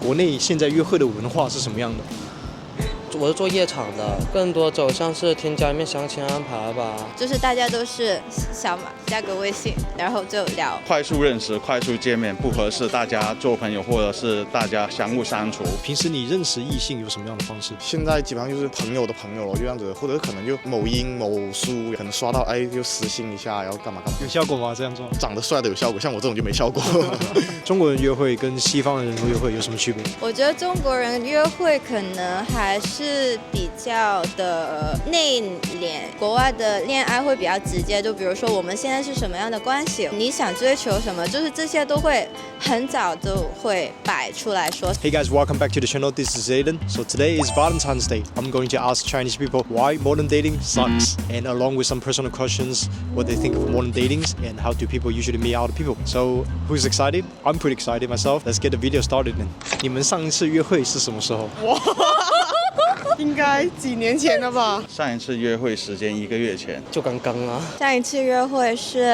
国内现在约会的文化是什么样的？我是做夜场的，更多走向是听家里面相亲安排吧。就是大家都是小马加个微信，然后就聊，快速认识、快速见面，不合适大家做朋友，或者是大家相互删除。平时你认识异性有什么样的方式？现在基本上就是朋友的朋友了，就这样子，或者可能就某音某书，可能刷到就私信一下，然后干嘛干嘛。有效果吗？这样做？长得帅的有效果，像我这种就没效果。中国人约会跟西方人约会有什么区别？我觉得中国人约会可能还是比较的内敛，国外的恋爱会比较直接，就比如说我们现在是什么样的关系，你想追求什么，就是这些都会很早就会摆出来说。Hey guys, welcome back to the channel. This is Aiden. So today is Valentine's Day. I'm going to ask Chinese people why modern dating sucks, and along with some personal questions, what they think of modern datings and how do people usually meet other people. So who's excited? I'm pretty excited myself. Let's get the video started then. 你们上一次约会是什么时候？应该几年前了吧？上一次约会时间1个月前，就刚刚啊。上一次约会是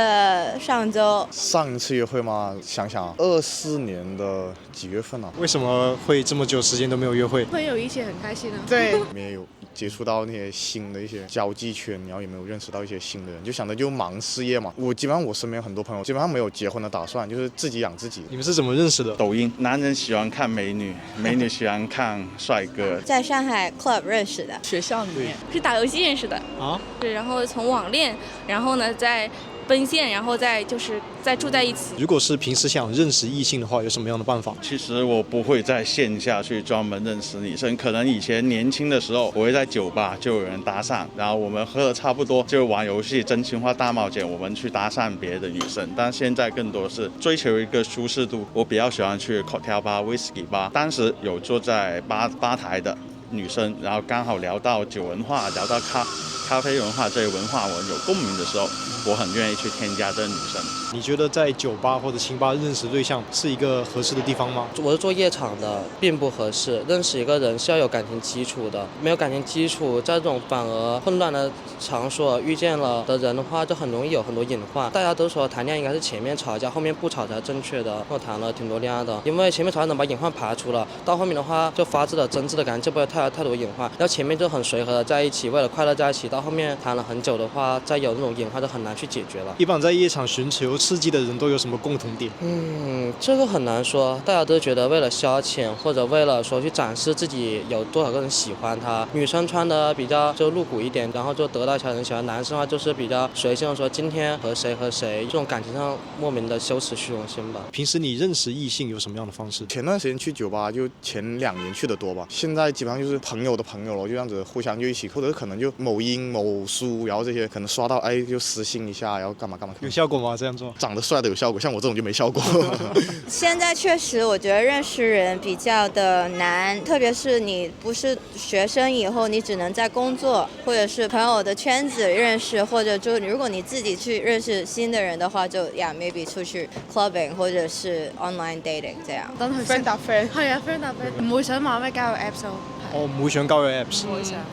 上周。上一次约会嘛，想想24年的几月份啊？为什么会这么久时间都没有约会？会有一些很开心的。对，没有接触到那些新的一些交际圈，然后也没有认识到一些新的人，就想着就忙事业嘛。我基本上我身边很多朋友基本上没有结婚的打算，就是自己养自己。你们是怎么认识的？抖音，男人喜欢看美女，美女喜欢看帅哥。在上海 club 认识的，学校里面是打游戏认识的啊，对，然后从网恋，然后呢再奔现，然后再住在一起。如果是平时想认识异性的话，有什么样的办法？其实我不会在线下去专门认识女生，可能以前年轻的时候，我会在酒吧就有人搭讪，然后我们喝的差不多就玩游戏真心话大冒险，我们去搭讪别的女生。但现在更多是追求一个舒适度，我比较喜欢去 cocktail bar、whisky bar，当时有坐在吧台的女生，然后刚好聊到酒文化，聊到咖啡文化这些文化我有共鸣的时候，我很愿意去添加这个女生。你觉得在酒吧或者清吧认识对象是一个合适的地方吗？我是做夜场的，并不合适。认识一个人是要有感情基础的，没有感情基础，在这种反而混乱的场所遇见了的人的话，就很容易有很多隐患。大家都说谈恋爱应该是前面吵架，后面不吵才是正确的。我谈了挺多恋爱的，因为前面吵架能把隐患排除了，到后面的话就发自了真挚的感情，就不会太多隐患。然后前面就很随和的在一起，为了快乐在一起，到后面谈了很久的话，再有那种隐患就很难去解决了。一般在夜场寻求刺激的人都有什么共同点？这个很难说，大家都觉得为了消遣，或者为了说去展示自己有多少个人喜欢他。女生穿的比较就露骨一点，然后就得到一些人喜欢。男生的话就是比较随性的说今天和谁，这种感情上莫名的羞耻虚荣心吧。平时你认识异性有什么样的方式？前段时间去酒吧，就前2年去的多吧。现在基本上就是朋友的朋友了，就这样子互相就一起，或者可能就某音某书，然后这些可能刷到就私信一下，然后干嘛干嘛。有效果吗？这样做？长得帅的有效果，像我这种就没效果。现在确实我觉得认识人比较的难，特别是你不是学生以后，你只能在工作或者是朋友的圈子认识，或者就如果你自己去认識新的人的話，就maybe 出去 clubbing 或者是 online dating 這樣。等佢 friend 搭 friend，係啊 friend 搭 friend，唔會想買咩交友 apps 咯。哦，唔會想交友 apps。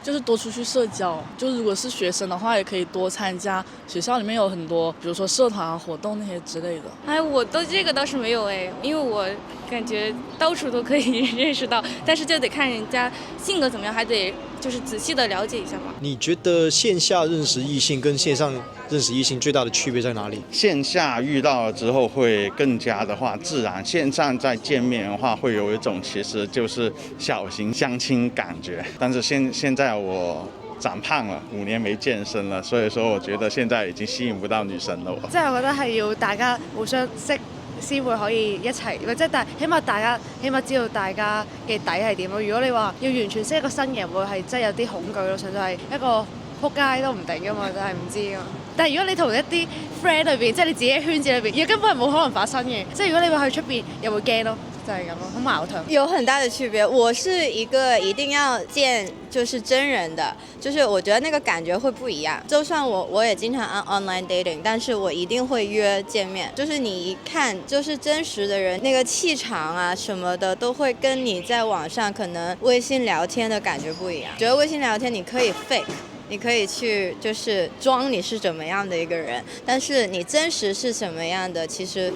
就是多出去社交，就如果是學生的話，也可以多參加學校裡面有很多，比如說社團活動那些之類的。哎，我對這個倒是沒有哎，因為我感覺到處都可以認識到，但是就得看人家性格怎麼樣，還得就是仔細的了解一下嘛。你覺得線下認識異性跟線上認識異性最大的區別在哪裡？線下遇到了之後會更加的話自然，線上再見面的話會有一種其實就是小型相親感覺。但是現在我長胖了，5年沒健身了，所以說我覺得現在已經吸引不到女生了。即係我覺得係要大家互相識先會可以一齊，或者起碼大家知道大家嘅底係點咯。如果你話要完全識一個新人，會係真係有啲恐懼咯，純粹係一個撲街都唔定噶嘛，真係唔知噶。但係如果你同一啲 friend 裏邊，即係你自己嘅圈子裏邊，根本係冇可能發生嘅。即係如果你話去出邊，又會驚咯。就係咁咯，好矛盾。有很大的區別。我是一個一定要見就是真人的，就是我覺得那個感覺會不一樣。就算我也經常 online dating，但是我一定會約見面。就是你一看就是真實的人，那個氣場啊什麼的都會跟你在網上可能微信聊天的感覺不一樣。覺得微信聊天你可以 fake。你可以去就是裝你是怎麼樣的一個人，但是你真實是什麼樣的，其實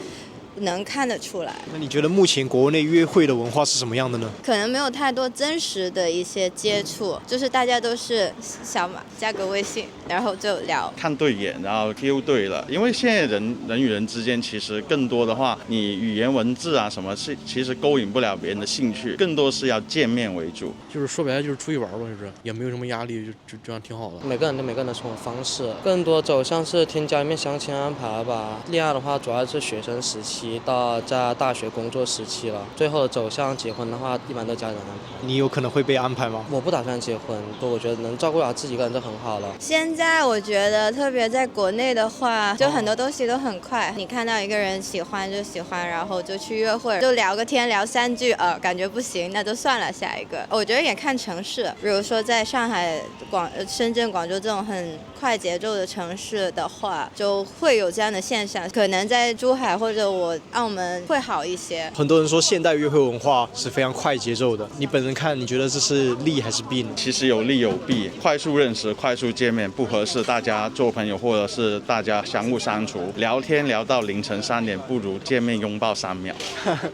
能看得出来。那你觉得目前国内约会的文化是什么样的呢？可能没有太多真实的一些接触，就是大家都是小马加个微信，然后就聊。看对眼，然后 feel 对了。因为现在人与人之间，其实更多的话，你语言文字啊什么是其实勾引不了别人的兴趣，更多是要见面为主。就是说白了就是出去玩吧，就是也没有什么压力，就这样挺好的。每个人的生活方式，更多走向是听家里面相亲安排吧。恋爱的话，主要是学生时期到在大学工作时期了，最后走向结婚的话，一般都家人安排。你有可能会被安排吗？我不打算结婚，我觉得能照顾好自己一个人就很好了。现在我觉得，特别在国内的话，就很多东西都很快。你看到一个人喜欢就喜欢，然后就去约会，就聊个天，聊3句，感觉不行，那就算了，下一个。我觉得也看城市，比如说在上海、深圳、广州这种很快节奏的城市的话，就会有这样的现象。可能在珠海或者澳门会好一些。很多人说现代约会文化是非常快节奏的，你本人看，你觉得这是利还是弊呢？其实有利有弊，快速认识、快速见面，不合适大家做朋友，或者是大家相互删除，聊天聊到凌晨3点，不如见面拥抱3秒。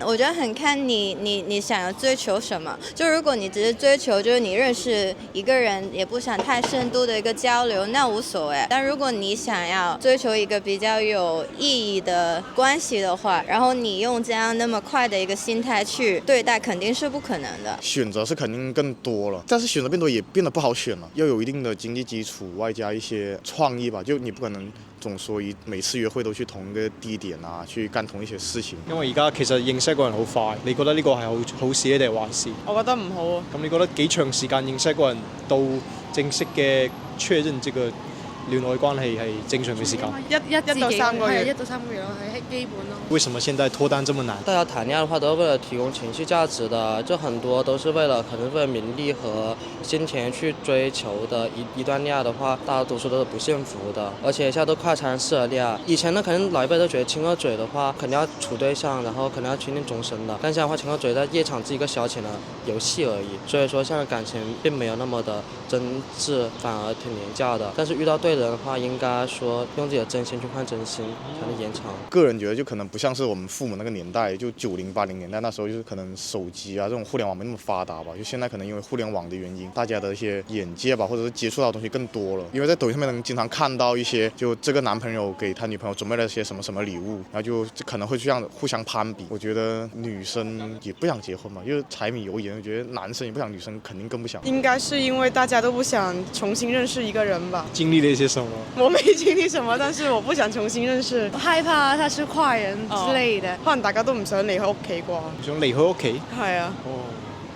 我觉得很看你想要追求什么。就如果你只是追求就是你认识一个人，也不想太深度的一个交流，那无所谓。但如果你想要追求一个比较有意义的关系的话，然后你用这样那么快的一个心态去对待，肯定是不可能的。选择是肯定更多了，但是选择变多也变得不好选了，要有一定的经济基础，外加一些创意吧。就你不可能總說每次約會都去同一個地點啊，去幹同一些事情。因為而家其實認識一個人好快，你覺得呢個係好事咧定係壞事？我覺得唔好啊。咁你覺得幾長時間認識一個人到正式嘅確認這個戀愛關係係正常嘅時間？1到3個月。1到3個月咯，係基本咯。為什麼現在脫單這麼難？大家談戀愛的話都是為了提供情緒價值的，就很多都是為了可能為了名利和金錢去追求的一段戀愛的話，大多數都是不幸福的。而且現在都快餐式的戀愛，以前呢可能老一輩都覺得親個嘴的話肯定要處對象，然後肯定要確定終身的，但現在的話親個嘴在夜場只是一個消遣的遊戲而已。所以說現在感情並沒有那麼的真摯，反而挺廉價的。但是遇到對的人的話，應該說用自己的真心去換真心，才能延長。個人覺得就可能不像是我們父母那個年代，就90、80年代那時候，就是可能手機啊這種互聯網沒那麼發達吧。就現在可能因為互聯網的原因，大家的一些眼界吧，或者是接觸到的東西更多了。因為在抖音上面能經常看到一些，就這個男朋友給他女朋友準備了些什麼什麼禮物，然後就可能會這樣互相攀比。我覺得女生也不想結婚嘛，因為柴米油鹽，我覺得男生也不想，女生肯定更不想。應該是因為大家都不想重新認識一個人吧。經歷了一些什麼？我沒經歷什麼，但是我不想重新認識。我害怕他是壞人之類的。可能大家都唔想離開屋企啩。想離開屋企？係啊。哦，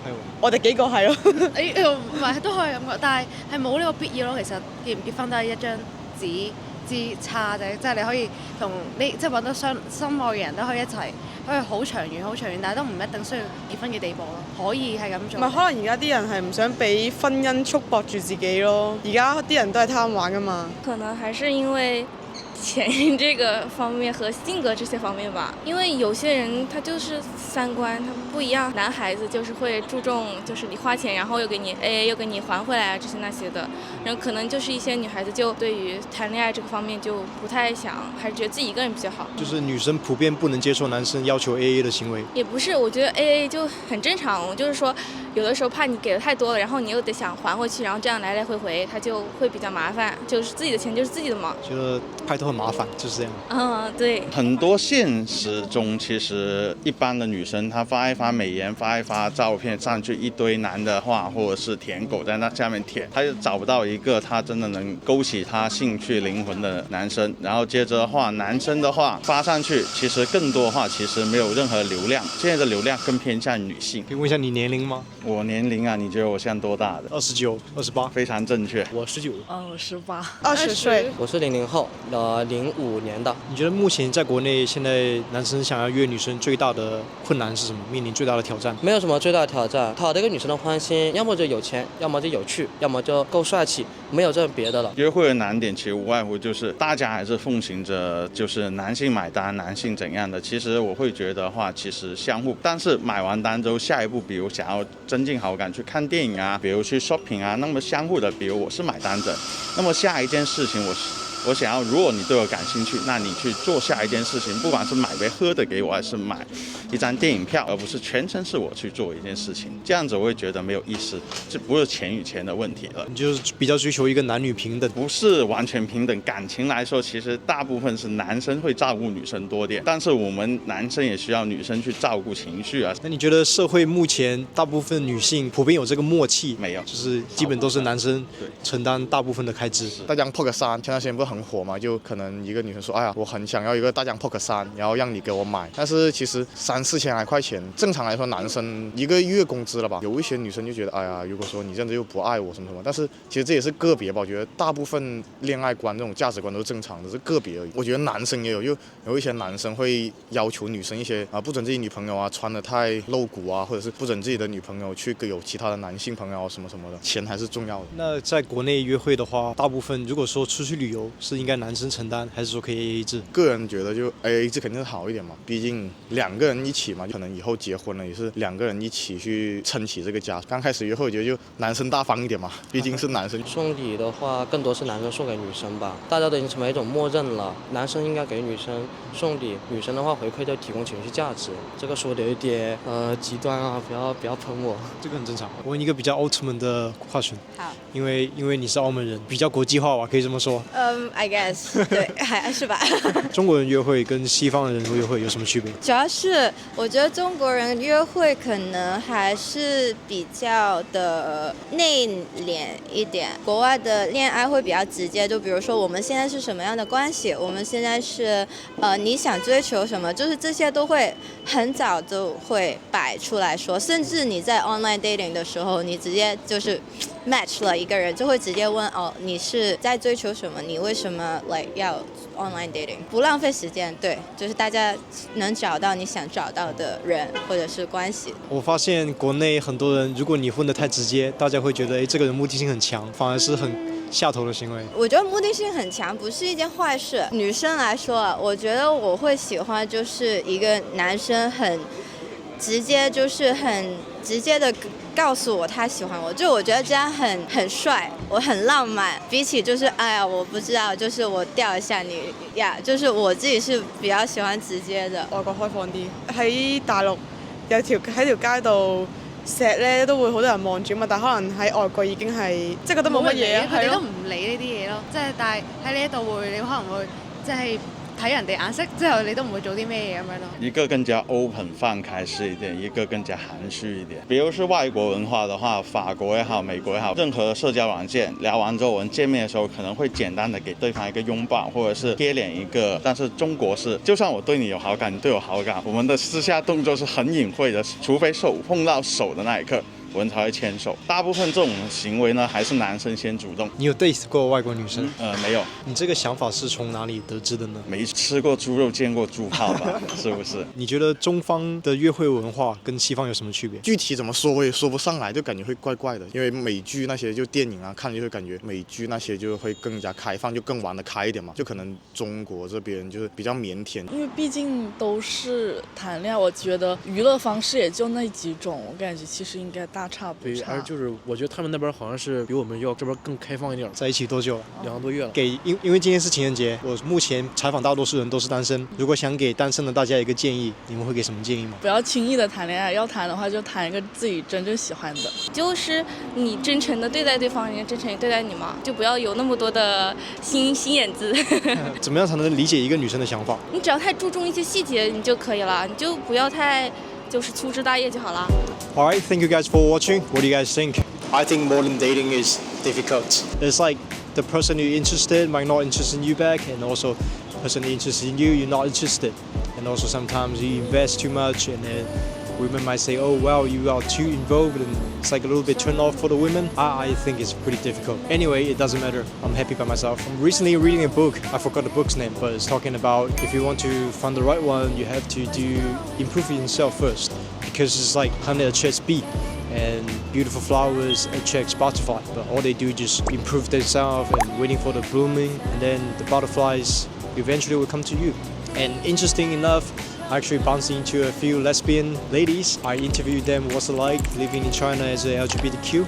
係喎。我哋幾個係咯。唔係都可以咁講，但係冇呢個必要咯。其實結唔結婚都係一張紙之差啫，即係你可以同你即係揾到心愛嘅人都可以一齊，可以好長遠好長遠，但係都唔一定需要結婚嘅地步咯。可以係咁做。唔係，可能而家啲人係唔想俾婚姻束縛住自己咯。而家啲人都係貪玩噶嘛。可能還是因為錢這個方面和性格這些方面吧，因為有些人他就是三觀他不一樣，男孩子就是會注重就是你花錢，然後又給你 AA 又給你還回來啊，這些那些的，然後可能就是一些女孩子就對於談戀愛這個方面就不太想，還是覺得自己一個人比較好。就是女生普遍不能接受男生要求 AA 的行為。也不是，我覺得 AA 就很正常，就是說有的時候怕你給的太多了，然後你又得想還回去，然後這樣來來回回，他就會比較麻煩，就是自己的錢就是自己的嘛。覺得拍拖很麻煩，就是這樣。嗯，對。很多現實中，其實一般的女生，她發一發美顏，發一發照片上去，一堆男的話，或者是舔狗在那下面舔，她就找不到一個她真的能勾起她興趣靈魂的男生。然後接着的話，男生的話發上去，其實更多的話，其實沒有任何流量。現在的流量更偏向女性。可以問一下你年齡嗎？我年齡啊，你覺得我像多大的？29、28，非常正確。我19。我18。20歲。我是00後，05年的。你覺得目前在國內，現在男生想要約女生最大的困難是什麼？面臨最大的挑戰？沒有什麼最大的挑戰，討得一個女生的歡心，要麼就有錢，要麼就有趣，要麼就夠帥氣，沒有這別的了。約會的難點其實無外乎就是大家還是奉行着就是男性買單，男性怎樣的。其實我會覺得話，其實相互，但是買完單之後，下一步比如想要增進好感，去看電影啊，比如去 shopping 啊，那麼相互的，比如我是買單者，那麼下一件事情我我想要，如果你对我感兴趣，那你去做下一件事情，不管是买杯喝的给我，还是买一张电影票，而不是全程是我去做一件事情，这样子我会觉得没有意思，这不是钱与钱的问题了。你就是比较追求一个男女平等，不是完全平等。感情来说，其实大部分是男生会照顾女生多点，但是我们男生也需要女生去照顾情绪啊。那你觉得社会目前大部分女性普遍有这个默契？没有，就是基本都是男生承担大部分的开支。大疆 POC 3前段时间不是很火嘛，就可能一个女生说，哎呀，我很想要一个大疆 POC 3，然后让你给我买，但是其实3-4千来块钱，正常来说男生一个月工资了吧？有一些女生就觉得，哎呀，如果说你这样子又不爱我什么什么，但是其实这也是个别吧。我觉得大部分恋爱观这种价值观都是正常的，是个别而已。我觉得男生也有，就有一些男生会要求女生一些不准自己女朋友穿得太露骨啊，或者是不准自己的女朋友去有其他的男性朋友什么什么的，钱还是重要的。那在国内约会的话，大部分如果说出去旅游是应该男生承担，还是说可以 AA 制？个人觉得就 AA 制肯定是好一点嘛，毕竟2个人一起嘛，可能以后结婚了也是2个人一起去撑起这个家。刚开始约会我觉得就男生大方一点嘛，毕竟是男生。送礼的话，更多是男生送给女生吧，大家都已经成为一种默认了，男生应该给女生送礼，女生的话回馈就提供情绪价值。这个说的有一点极端啊，不要喷我。这个很正常。我问一个比较 ultimate 的 question。好。因为你是澳门人，比较国际化吧，可以这么说。I guess 对，还是吧。中国人约会跟西方人约会有什么区别？主要是我觉得中国人约会可能还是比较的内敛一点，国外的恋爱会比较直接，就比如说我们现在是什么样的关系，我们现在是你想追求什么，就是这些都会很早就会摆出来说，甚至你在 online dating 的时候，你直接就是match 了一个人，就会直接问你是在追求什么，你为什么要 online dating， 不浪费时间，对，就是大家能找到你想找到的人或者是关系。我发现国内很多人，如果你问得太直接，大家会觉得这个人目的性很强，反而是很下头的行为。我觉得目的性很强不是一件坏事。女生来说，我觉得我会喜欢就是一个男生很直接，就是很直接的告诉我他喜欢我，就我觉得这样很帅，我很浪漫。比起就是哎呀我不知道，就是我吊一下你呀，就是我自己是比較喜歡直接的。外國開放啲，喺大陸喺條街度錫咧都會好多人望住嘛，但可能喺外國已經係即係覺得冇乜嘢啊，佢哋都唔理呢啲嘢咯，即係但係喺呢一度會，你可能會即係睇人哋眼色之後，你都唔會做啲咩嘢咁樣咯。一個更加 open 放開式一點，一個更加含蓄一點。比如是外國文化的話，法國也好，美國也好，任何社交軟件聊完之後，我們見面的時候可能會簡單的給對方一個擁抱，或者是貼臉一個。但是中國是，就算我對你有好感，你對我好感，我們的私下動作是很隱晦的，除非手碰到手的那一刻，我們才會牽手。大部分這種行為呢，還是男生先主動。你有 date 過外國女生？沒有。你這個想法是從哪裡得知的呢？沒吃過豬肉，見過豬泡吧，是不是？你覺得中方的約會文化跟西方有什麼區別？具體怎麼說我也說不上來，就感覺會怪怪的。因為美劇那些就電影啊，看就會感覺美劇那些就會更加開放，就更玩得開一點嘛。就可能中國這邊就是比較靦腆。因為畢竟都是談戀愛，我覺得娛樂方式也就那幾種，我感覺其實應該大差不差。對，而就是我覺得他們那邊好像是比我們要這邊更開放一點。在一起多久了？2個多月了。因為今天是情人節，我目前採訪大多數人都是單身。如果想給單身的大家一個建議，你們會給什麼建議嗎？不要輕易的談戀愛，要談的話就談一個自己真正喜歡的。就是你真誠的對待對方，人家真誠地對待你嘛，就不要有那麼多的心眼子。怎麼樣才能理解一個女生的想法？你只要太注重一些細節，你就可以了，你就不要太就是粗枝大葉就好了。Alright, thank you guys for watching. What do you guys think? I think modern dating is difficult. It's like the person you're interested might not interested in you back, and also the person interested in you, you're not interested. And also sometimes you invest too much, and then women might say, oh wow, you are too involved, and it's like a little bit turned off for the women. I think it's pretty difficult. Anyway, it doesn't matter. I'm happy by myself. I'm recently reading a book. I forgot the book's name, but it's talking about if you want to find the right one, you have to improve yourself first, because it's like honey attracts bee, and beautiful flowers attracts butterfly, but all they do is just improve themselves and waiting for the blooming, and then the butterflies eventually will come to you. And interesting enough, I actually bumped into a few lesbian ladies. I interviewed them what's it like living in China as a LGBTQ.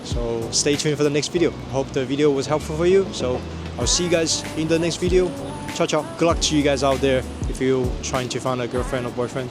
So stay tuned for the next video. Hope the video was helpful for you. So I'll see you guys in the next video. Ciao ciao. Good luck to you guys out there if you're trying to find a girlfriend or boyfriend.